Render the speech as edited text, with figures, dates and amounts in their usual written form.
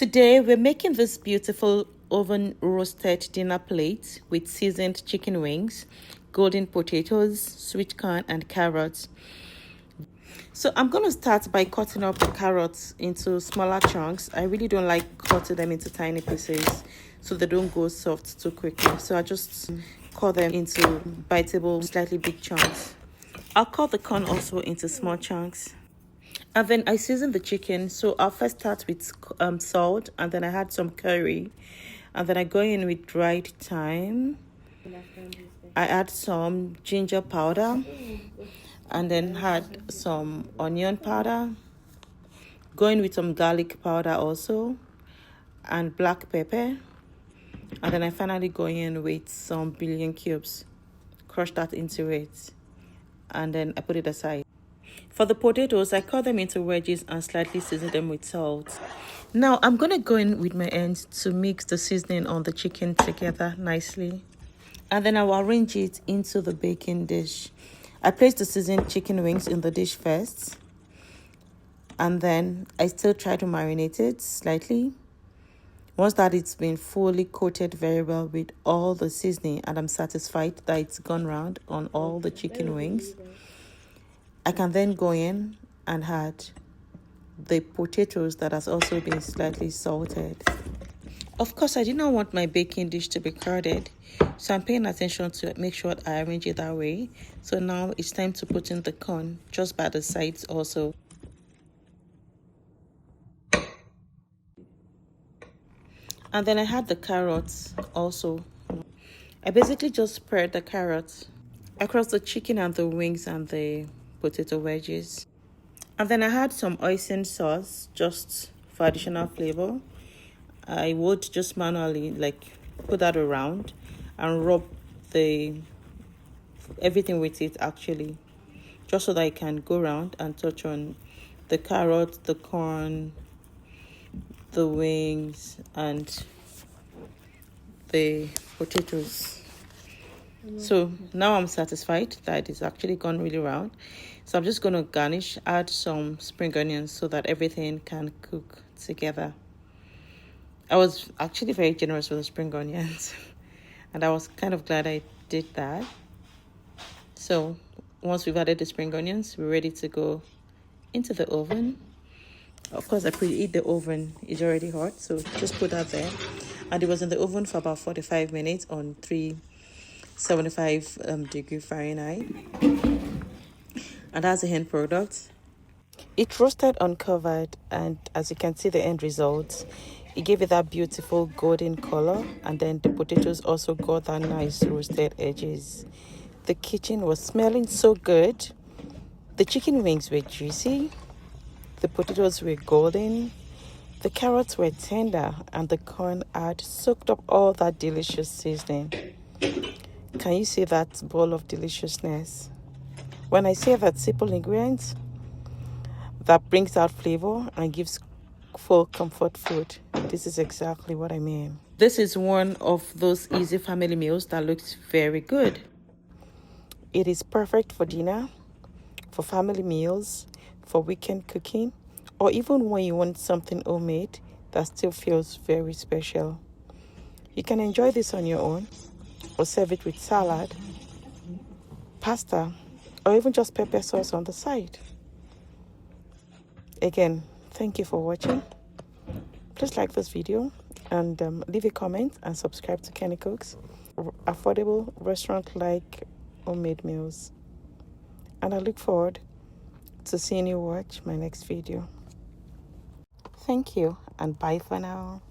Today we're making this beautiful oven roasted dinner plate with seasoned chicken wings, golden potatoes, sweet corn and carrots. So I'm going to start by cutting up the carrots into smaller chunks. I really don't like cutting them into tiny pieces so they don't go soft too quickly. So I just cut them into biteable, slightly big chunks. I'll cut the corn also into small chunks. And then I season the chicken. So I'll first start with salt, and then I had some curry. And then I go in with dried thyme. I add some ginger powder. And then had some onion powder. Go in with some garlic powder also. And black pepper. And then I finally go in with some bouillon cubes. Crush that into it. And then I put it aside. For the potatoes, I cut them into wedges and slightly season them with salt. Now, I'm going to go in with my hands to mix the seasoning on the chicken together nicely. And then I will arrange it into the baking dish. I place the seasoned chicken wings in the dish first. And then I still try to marinate it slightly. Once that it's been fully coated very well with all the seasoning and I'm satisfied that it's gone round on all the chicken wings, I can then go in and add the potatoes that has also been slightly salted. Of course, I did not want my baking dish to be crowded, so I'm paying attention to make sure I arrange it that way. So now it's time to put in the corn just by the sides also. And then I had the carrots also. I basically just spread the carrots across the chicken and the wings and the potato wedges. And then I had some hoisin sauce just for additional flavor. I would just manually put that around and rub everything with it actually, just so that I can go around and touch on the carrot, the corn, the wings and the potatoes. So now I'm satisfied that it's actually gone really round. So I'm just going to garnish, add some spring onions so that everything can cook together. I was actually very generous with the spring onions and I was kind of glad I did that. So once we've added the spring onions, we're ready to go into the oven. Of course, I preheat the oven. It's already hot, so just put that there. And it was in the oven for about 45 minutes on 375 degree Fahrenheit. And that's the end product. It roasted uncovered, and as you can see the end result, it gave it that beautiful golden color, and then the potatoes also got that nice roasted edges. The kitchen was smelling so good. The chicken wings were juicy. The potatoes were golden. The carrots were tender, and the corn had soaked up all that delicious seasoning. Can you see that bowl of deliciousness? When I say that simple ingredients that brings out flavor and gives full comfort food, this is exactly what I mean. This is one of those easy family meals that looks very good. It is perfect for dinner, for family meals, for weekend cooking, or even when you want something homemade that still feels very special. You can enjoy this on your own, or serve it with salad, pasta, or even just pepper sauce on the side. Again, thank you for watching. Please like this video and leave a comment and subscribe to Kenniecooks, affordable restaurant-like homemade meals. And I look forward to seeing you watch my next video. Thank you and bye for now.